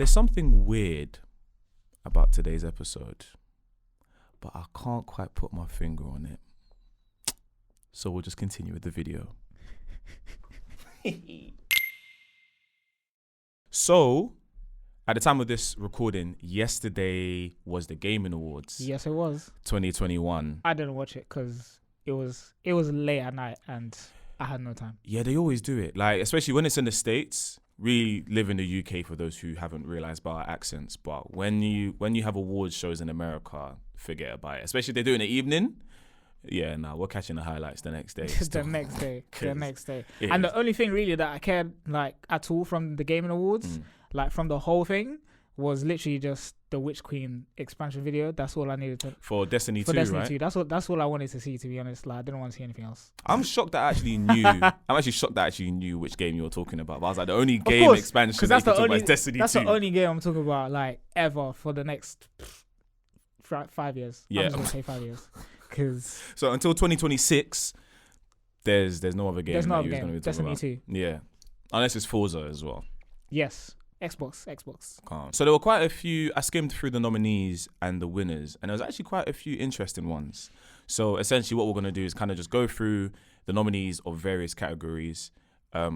There's something weird about today's episode, but I can't quite put my finger on it. So we'll just continue with the video. So, at the time of this recording, yesterday was the Gaming Awards. Yes, it was 2021. I didn't watch it because it was late at night and I had no time. Yeah, they always do it. Like, especially when it's in the States. We live in the UK for those who haven't realised by our accents. But when you have awards shows in America, forget about it. Especially if they do it in the evening. Yeah, we're catching the highlights the next day. the next day. And the only thing really that I cared like at all from the Gaming Awards, like from the whole thing, was literally just the Witch Queen expansion video. That's all I needed to for Destiny 2, for Destiny right? 2. That's all I wanted to see, to be honest. Like I didn't want to see anything else. I'm shocked that I actually knew. I'm actually shocked that I actually knew which game you were talking about. But I was like, the only game expansion that you can talk about is Destiny 2. That's the only game I'm talking about, like ever for the next 5 years. Yeah, I'm just gonna say 5 years. Cause so until 2026, there's no other game. There's no other going to game. be Destiny about. 2. Yeah, unless it's Forza as well. Yes. Xbox. Calm. So there were quite a few. I skimmed through the nominees and the winners, and there was actually quite a few interesting ones. So essentially, what we're going to do is kind of just go through the nominees of various categories,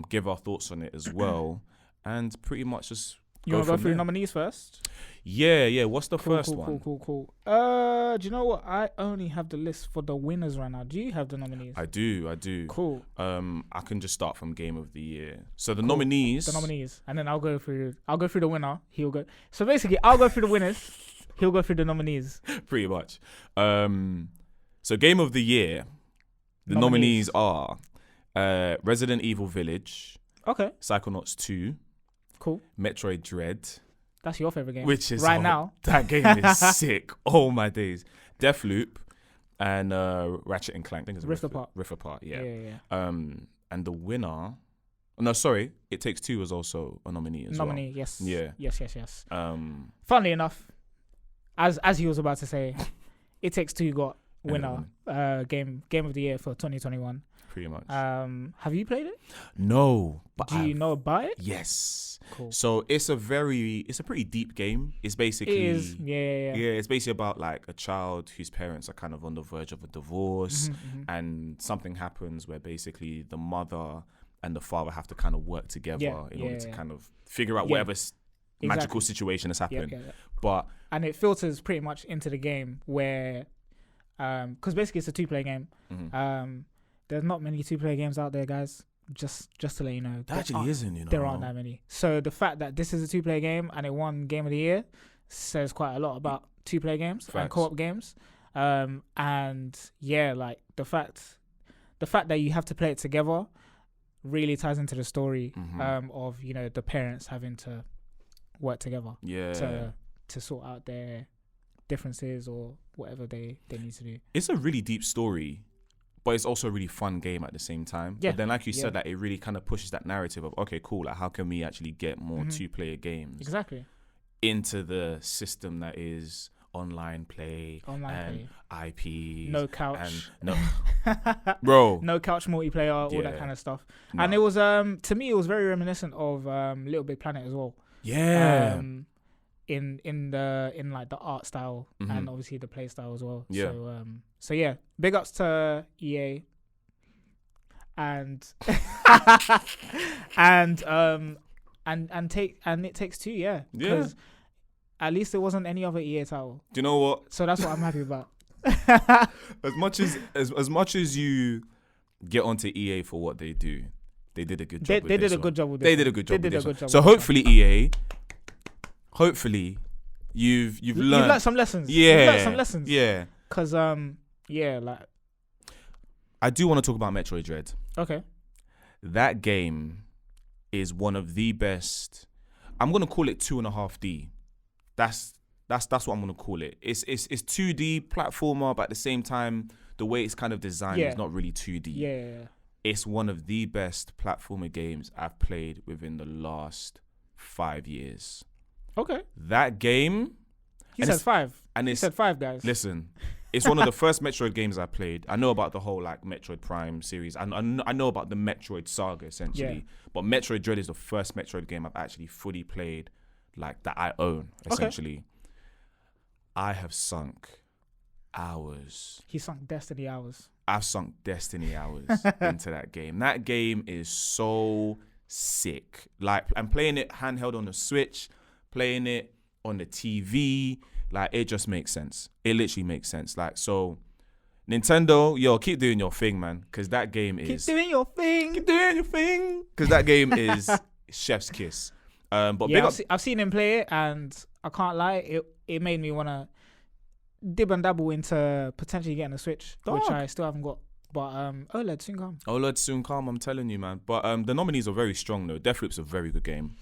give our thoughts on it as well, and pretty much just. You want to go through the nominees first? Yeah. What's the first one? Cool. Do you know what? I only have the list for the winners right now. Do you have the nominees? I do. Cool. I can just start from Game of the Year. So the nominees. The nominees, and then I'll go through the winner. He'll go. So basically, I'll go through the winners. He'll go through the nominees. Pretty much. So Game of the Year. The nominees are Resident Evil Village. Okay. Psychonauts 2. Cool. Metroid Dread. That's your favorite game. Which is right now. That game is sick. Oh my days. Deathloop and Ratchet and Clank. I think it's Rift Apart. Rift Apart, yeah. And the winner. No, sorry. It Takes Two was also a nominee as well. Yes. Yeah. Yes. Funnily enough, as he was about to say, It Takes Two got winner game of the year for 2021. Pretty much. Have you played it? No, but do you know about it? Yes. Cool. So it's a pretty deep game. It's basically it is. Yeah. It's basically about like a child whose parents are kind of on the verge of a divorce, and something happens where basically the mother and the father have to kind of work together in order to kind of figure out whatever magical situation has happened. But and it filters pretty much into the game where, because basically it's a 2-player game. There's not many 2-player games out there, guys. Just to let you know. There actually isn't, There aren't that many. So the fact that this is a 2-player game and it won Game of the Year says quite a lot about 2-player games and co-op games. And yeah, like the fact that you have to play it together really ties into the story of, the parents having to work together to sort out their differences or whatever they need to do. It's a really deep story. But it's also a really fun game at the same time. Yeah. But then, like you said, like it really kind of pushes that narrative of, okay, cool, like how can we actually get more 2-player games into the system that is online play and IP, no couch, and bro, no couch multiplayer, all that kind of stuff. No. And it was to me, it was very reminiscent of Little Big Planet as well. Yeah. In like the art style and obviously the play style as well. Yeah. So yeah, big ups to EA and It Takes Two, yeah. Because at least it wasn't any other EA title. Do you know what? So that's what I'm happy about. as much as you get onto EA for what they do, they did a good job. They did a good job with this. They did a good job with this. So hopefully EA. Hopefully, you've learned some lessons. Yeah, you've learned some lessons. Yeah, because like I do want to talk about Metroid Dread. Okay, that game is one of the best. I'm gonna call it 2.5D. That's what I'm gonna call it. It's 2D platformer, but at the same time, the way it's kind of designed is not really 2D. Yeah. It's one of the best platformer games I've played within the last 5 years. Okay. That game. He said 5. And he said 5, guys. Listen, it's one of the first Metroid games I played. I know about the whole like Metroid Prime series. I know about the Metroid saga essentially. Yeah. But Metroid Dread is the first Metroid game I've actually fully played, like that I own essentially. I have sunk hours. He sunk Destiny hours. I've sunk Destiny hours into that game. That game is so sick. Like, I'm playing it handheld on the Switch, playing it on the TV. Like, it just makes sense. It literally makes sense. Like, so Nintendo, yo, keep doing your thing, man, because that game is... Keep doing your thing. Keep doing your thing. Because that game is chef's kiss. But yeah, I've seen him play it, and I can't lie, it made me want to dib and dabble into potentially getting a Switch, which I still haven't got. But OLED soon come. OLED soon come, I'm telling you, man. But the nominees are very strong, though. Deathloop's a very good game.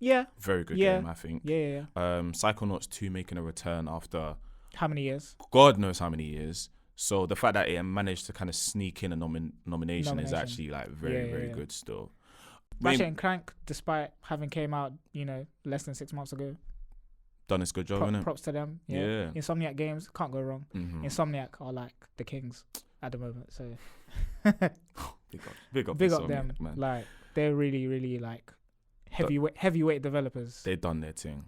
Yeah. Very good game, I think. Yeah. Psychonauts 2 making a return after... How many years? God knows how many years. So the fact that it managed to kind of sneak in a nomination is actually like very good still. Ratchet and Clank, despite having came out, less than 6 months ago, done its good job, innit? Props to them. Yeah. Insomniac Games, can't go wrong. Mm-hmm. Insomniac are like the kings at the moment. So big up them, man. Like, they're really, really like heavyweight developers. They've done their thing.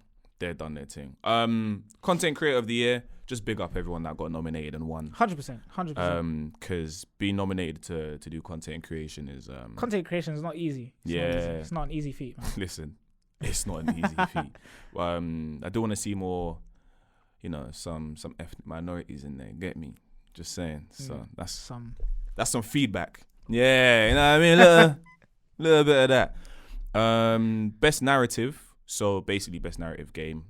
Content creator of the year, just big up everyone that got nominated and won. 100%. Because being nominated to do content creation is content creation is not easy. It's not an easy feat, man. Listen, it's not an easy feat. I do want to see more, some ethnic minorities in there. Get me? Just saying. So that's some feedback. Yeah, you know what I mean. Little bit of that. Best narrative. So basically, best narrative game.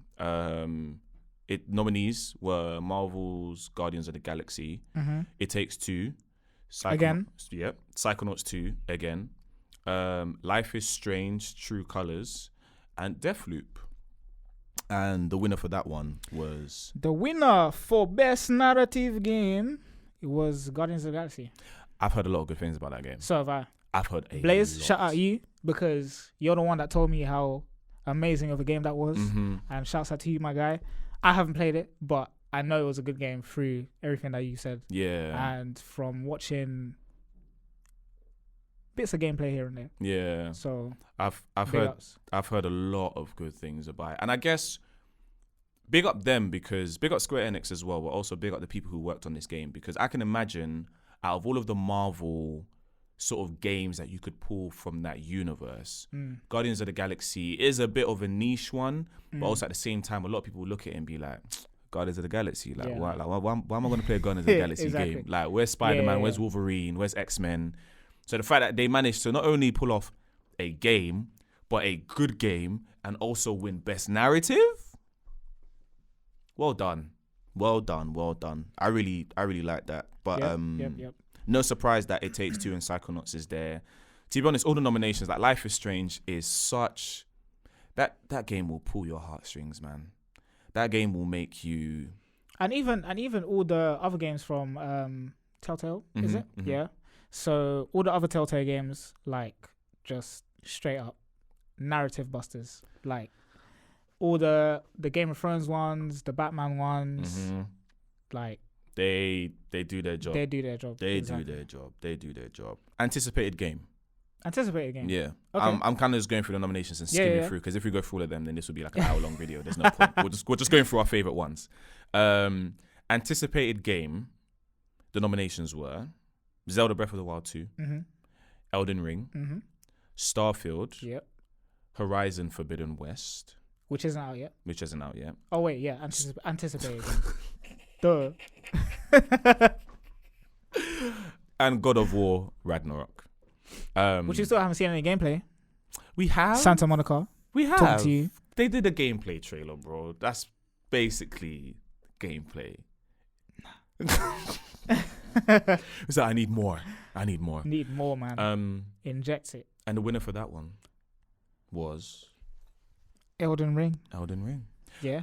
Nominees were Marvel's Guardians of the Galaxy, It Takes Two, again. Yep. Psychonauts 2 again. Life is Strange, True Colors, and Deathloop. And the winner for that one was... The winner for best narrative game, it was Guardians of the Galaxy. I've heard a lot of good things about that game. So have I. I've heard a Blaze, lot. shout out you, because you're the one that told me how amazing of a game that was. And shouts out to you, my guy. I haven't played it, but I know it was a good game through everything that you said. Yeah. And from watching bits of gameplay here and there. Yeah. So I've heard a lot of good things about it. And I guess big up them, because big up Square Enix as well, but also big up the people who worked on this game, because I can imagine out of all of the Marvel sort of games that you could pull from that universe, Guardians of the Galaxy is a bit of a niche one, but also at the same time, a lot of people look at it and be like, Guardians of the Galaxy, why am I going to play a Guardians of the Galaxy game? Like, where's Spider-Man? Where's Wolverine? Where's X-Men? So the fact that they managed to not only pull off a game, but a good game, and also win best narrative, well done. I really like that. But yep. No surprise that It Takes Two and Psychonauts is there. To be honest, all the nominations, like Life is Strange, is such... That game will pull your heartstrings, man. That game will make you... And even all the other games from Telltale, is it? Mm-hmm. Yeah. So all the other Telltale games, like, just straight up narrative busters. Like, all the Game of Thrones ones, the Batman ones, like... They do their job. They do their job. They do their job. Anticipated game. Yeah. Okay. I'm kind of just going through the nominations and skimming through, because if we go through all of them, then this will be like an hour-long video. There's no point. We're just going through our favorite ones. Anticipated game. The nominations were Zelda Breath of the Wild 2, Elden Ring, Starfield, Horizon Forbidden West, which isn't out yet. Oh wait, yeah, anticipated. Duh. And God of War Ragnarok. Which you still haven't seen any gameplay. We have Santa Monica. We have. Talking to you. They did a gameplay trailer, bro. That's basically gameplay. So I need more. Need more, man. Inject it. And the winner for that one was Elden Ring. Yeah.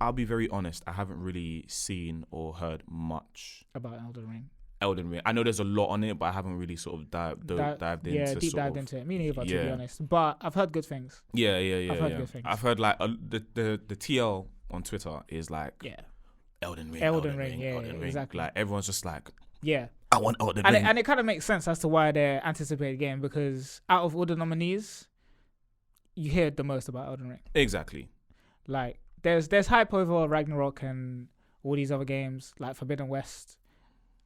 I'll be very honest. I haven't really seen or heard much about Elden Ring. I know there's a lot on it, but I haven't really sort of dived into. Yeah, deep dived into it. Me neither, to be honest. But I've heard good things. Yeah. I've heard good things. I've heard like the TL on Twitter is like, Elden Ring. Exactly. Like everyone's just like, yeah, I want Elden Ring. And it kind of makes sense as to why they're anticipated game, because out of all the nominees, you hear the most about Elden Ring. Exactly. Like there's hype over Ragnarok and all these other games like Forbidden West,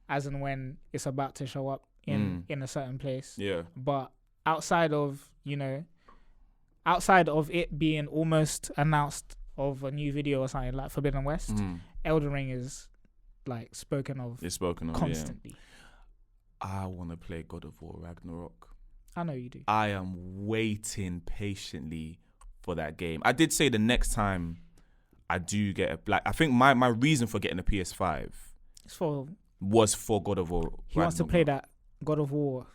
as and when it's about to show up in a certain place. Yeah. But outside of it being almost announced of a new video or something like Forbidden West, Elden Ring is like spoken of. It's spoken of constantly. Yeah. I want to play God of War Ragnarok. I know you do. I am waiting patiently for that game. I did say the next time I do get I think my reason for getting a PS5 was for God of War Ragnarok. He wants to play that God of War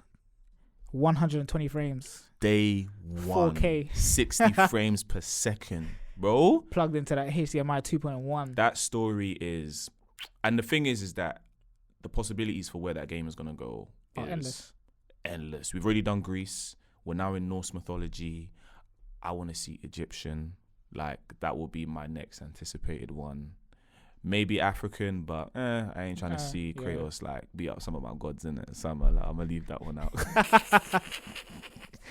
120 frames. Day one. 4K. 60 frames per second, bro. Plugged into that HDMI 2.1. That story is... And the thing is that the possibilities for where that game is going to go is endless. We've already done Greece. We're now in Norse mythology. I want to see Egyptian. Like, that will be my next anticipated one. Maybe African, but I ain't trying to see Kratos like beat up some of my gods in it. So I'm gonna leave that one out.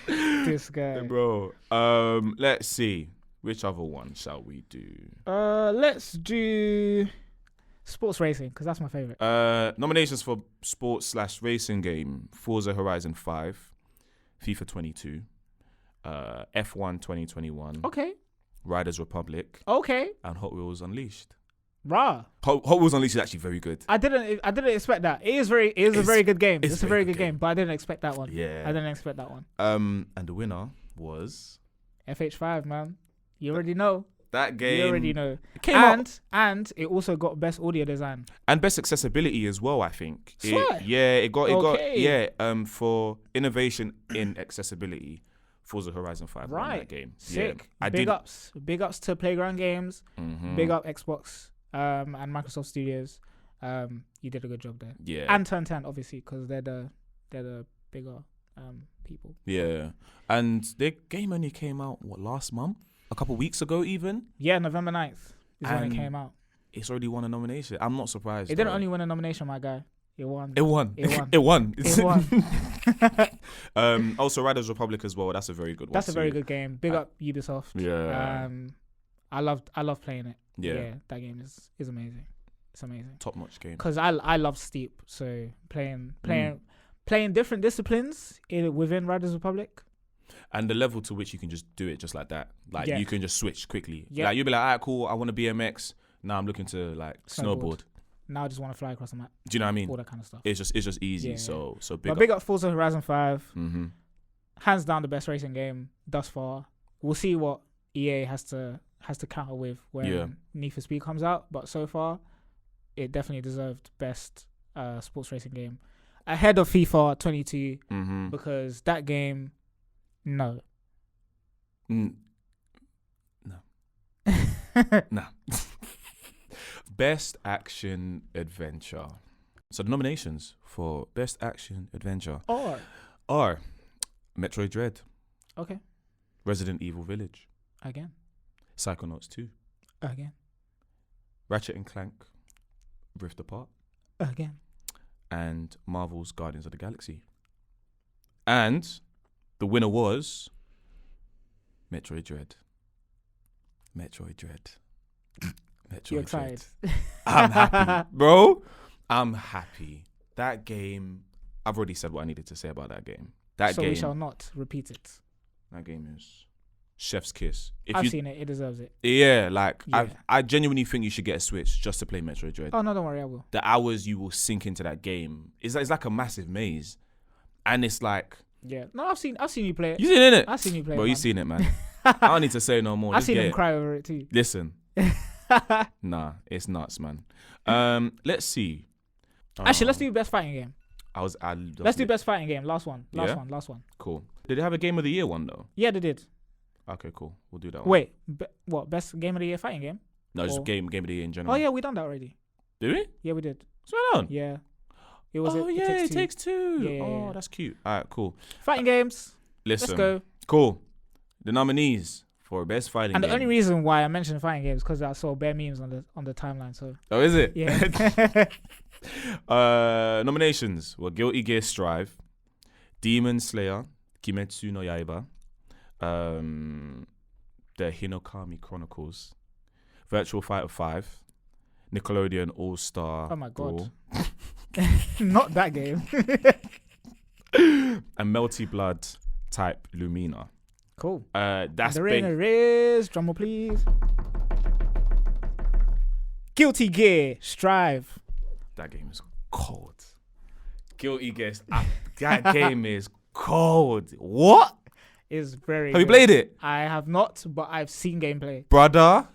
This guy, bro. Let's see. Which other one shall we do? Let's do sports racing because that's my favorite. Nominations for sports/racing game: Forza Horizon 5, FIFA 22, F1 2021. Okay. Riders Republic. Okay. And Hot Wheels Unleashed. Rah. Hot Wheels Unleashed is actually very good. I didn't expect that. It is a very good game. It's a very good game, but I didn't expect that one. Yeah. I didn't expect that one. And the winner was FH5, man. You already know. That game. You already know. And it also got best audio design. And best accessibility as well, I think. Swear. It got for innovation in accessibility. Forza Horizon 5 won that game. Sick. Yeah, Big ups to Playground Games. Mm-hmm. Big up Xbox and Microsoft Studios. You did a good job there. Yeah. And Turn 10, obviously, because they're the bigger people. Yeah. And their game only came out last month? A couple weeks ago even? Yeah, November 9th is when it came out. It's already won a nomination. I'm not surprised. It didn't only win a nomination, my guy. It won. Also, Riders Republic as well. That's a very good one. That's a very good game. Big up Ubisoft. Yeah. I love playing it. Yeah. That game is amazing. It's amazing. Top notch game. Because I love Steep, so playing different disciplines within Riders Republic. And the level to which you can just do it just like that. Like you can just switch quickly. Yeah. Like you'll be like, alright, cool, I want to BMX. Now I'm looking to like snowboard. Now I just want to fly across the map. Do you know what I mean? All that kind of stuff. It's just easy. Yeah. So big up Forza Horizon 5. Mm-hmm. Hands down the best racing game thus far. We'll see what EA has to counter with when Need for Speed comes out. But so far, it definitely deserved best sports racing game ahead of FIFA 22 because that game, no. No. Best action adventure. So the nominations for best action adventure are Metroid Dread. Okay. Resident Evil Village. Again. Psychonauts 2. Again. Ratchet and Clank Rift Apart. Again. And Marvel's Guardians of the Galaxy. And the winner was Metroid Dread. You're excited. I'm happy, bro. I'm happy. That game, I've already said what I needed to say about that game. So we shall not repeat it. That game is chef's kiss. I've seen it. It deserves it. Yeah, I genuinely think you should get a Switch just to play Metroid Dread. Oh, no, don't worry, I will. The hours you will sink into that game, it's like a massive maze. And it's like... Yeah. No, I've seen you play it. You seen it? I've seen you play it, bro, you seen it, man. I don't need to say no more. I've seen him cry over it too. Listen. Nah, it's nuts, man. Let's see. Actually, let's do best fighting game. Let's do best fighting game. Last one. Cool. Did they have a game of the year one though? Yeah, they did. Okay, cool. We'll do that one. Wait, what? Best game of the year fighting game? No, just game of the year in general. Oh yeah, we done that already. Did we? Yeah, we did. What's going on? Yeah. It takes two. Yeah, oh, that's cute. All right, cool. Fighting games. Listen. Let's go. Cool. The nominees for best fighting game. And the only reason why I mentioned fighting games because I saw bare memes on the timeline. So. Oh, is it? Yeah. Nominations were Guilty Gear Strive, Demon Slayer, Kimetsu no Yaiba, the Hinokami Chronicles, Virtual Fighter 5, Nickelodeon All Star. Oh my God. Brawl, Not that game. and Melty Blood Type Lumina. Cool. That's the big. winner is, drum roll please, Guilty Gear Strive. That game is cold. Guilty Gear. That game is cold. What? Is very Have you good. played it? I have not, but I've seen gameplay. Brother?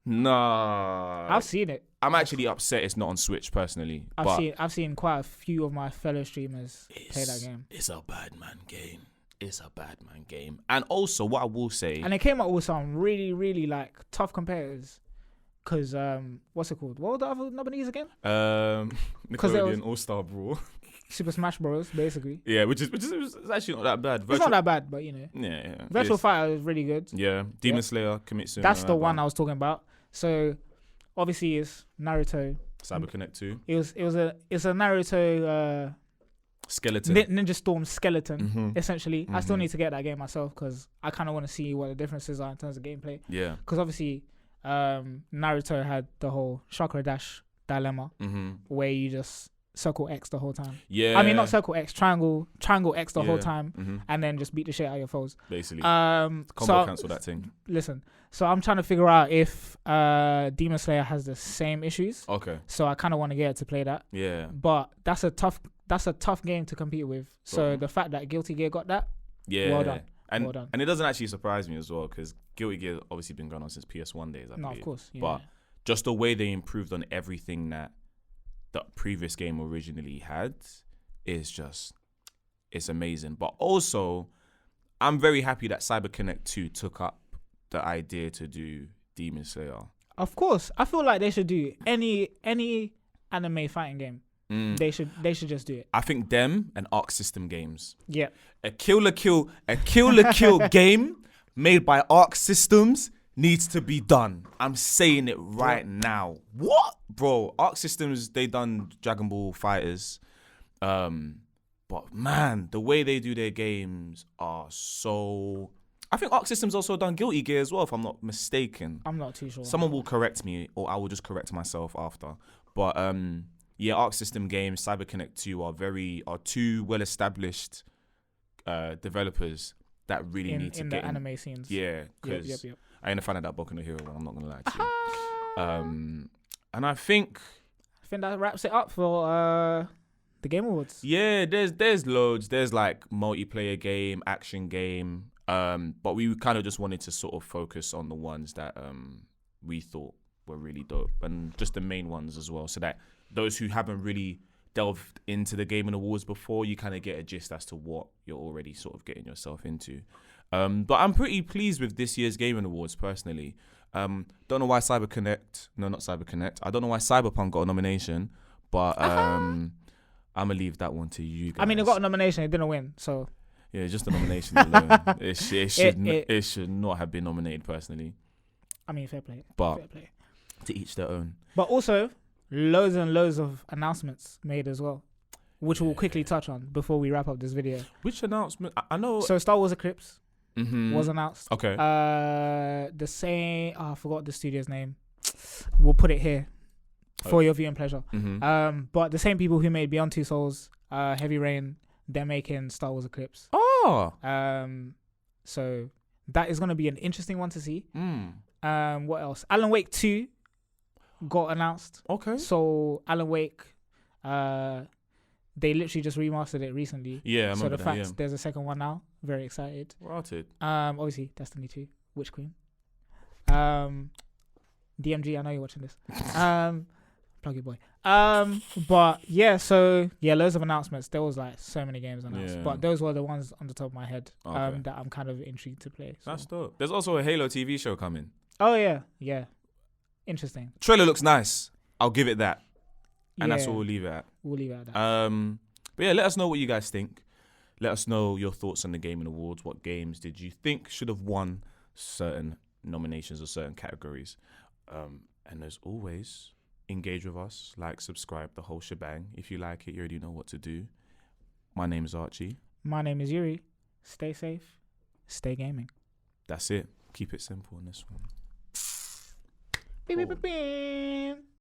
Nah. I've seen it. I'm actually upset it's not on Switch personally. I've seen quite a few of my fellow streamers play that game. It's a bad man game. It's a bad man game. And also, what I will say... And it came up with some really, really, like, tough competitors. Because, what's it called? What were the other nominees again? Nickelodeon All-Star Brawl. Super Smash Bros, basically. Yeah, which is it's actually not that bad. It's not that bad, but, you know. Yeah. Virtual Fighter is really good. Yeah. Demon Slayer, Kimetsu. That's the one I was talking about. So, obviously, it's Naruto. CyberConnect 2. It's a Naruto... Skeleton. Ninja Storm skeleton, Mm-hmm. essentially. I still need to get that game myself because I kind of want to see what the differences are in terms of gameplay. Yeah. Because obviously, Naruto had the whole chakra dash dilemma where you just circle X the whole time. Yeah. I mean, not circle X, triangle X the whole time, and then just beat the shit out of your foes. Basically. Combo cancel that thing. Listen, so I'm trying to figure out if Demon Slayer has the same issues. Okay. So I kind of want to get it to play that. Yeah. But that's a tough game to compete with. So the fact that Guilty Gear got that, yeah, well done. And well done. And it doesn't actually surprise me as well because Guilty Gear obviously been going on since PS1 days. I believe. Of course. Yeah. But just the way they improved on everything that the previous game originally had is it's amazing. But also, I'm very happy that CyberConnect 2 took up the idea to do Demon Slayer. Of course, I feel like they should do any anime fighting game. They should just do it. I think them and Arc System games. Yeah. A Kill la Kill game made by Arc Systems needs to be done. I'm saying it right now. What? Bro, Arc Systems, they done Dragon Ball Fighters. But man, the way they do their games are so... I think Arc Systems also done Guilty Gear as well, if I'm not mistaken. I'm not too sure. Someone will correct me, or I will just correct myself after. But yeah, Arc System games, CyberConnect 2 are two well-established developers that really need to in get the anime scenes. Yeah, because Yep. I ain't a fan of that Boku no Hero one, I'm not gonna lie to you. And I think that wraps it up for the Game Awards. yeah, there's loads. There's like multiplayer game, action game. But we kind of just wanted to sort of focus on the ones that we thought were really dope and just the main ones as well, so that those who haven't really delved into the Gaming Awards before, you kind of get a gist as to what you're already sort of getting yourself into. But I'm pretty pleased with this year's Gaming Awards personally. Don't know why not Cyberconnect. I don't know why Cyberpunk got a nomination, but I'm gonna leave that one to you guys. I mean, it got a nomination, it didn't win, so yeah, just the nomination alone. It should not have been nominated personally. I mean, fair play. But fair play. To each their own. But also, loads and loads of announcements made as well, which we'll quickly touch on before we wrap up this video. Which announcement? I know. So Star Wars Eclipse was announced. Okay. The same. I forgot the studio's name. We'll put it here for your viewing pleasure. But the same people who made Beyond Two Souls, Heavy Rain, they're making Star Wars Eclipse. Oh. So that is going to be an interesting one to see. What else? Alan Wake 2 got announced. Okay. So Alan Wake, they literally just remastered it recently. Yeah, I so remember the that, fact there's a second one now. Very excited. Routed. Obviously Destiny 2, Witch Queen. DMG, I know you're watching this. Plug your boy. But yeah, so yeah, loads of announcements. There was like so many games announced, but those were the ones on the top of my head that I'm kind of intrigued to play. So. That's dope. There's also a Halo TV show coming. Oh yeah. Interesting. Trailer looks nice. I'll give it that. And that's what we'll leave it at. We'll leave it at that. But yeah, let us know what you guys think. Let us know your thoughts on the Gaming Awards. What games did you think should have won certain nominations or certain categories? And as always, engage with us, like, subscribe, the whole shebang. If you like it, you already know what to do. My name is Archie. My name is Yuri. Stay safe. stay gaming. That's it. Keep it simple on this one. Beep, beep, beep, beep.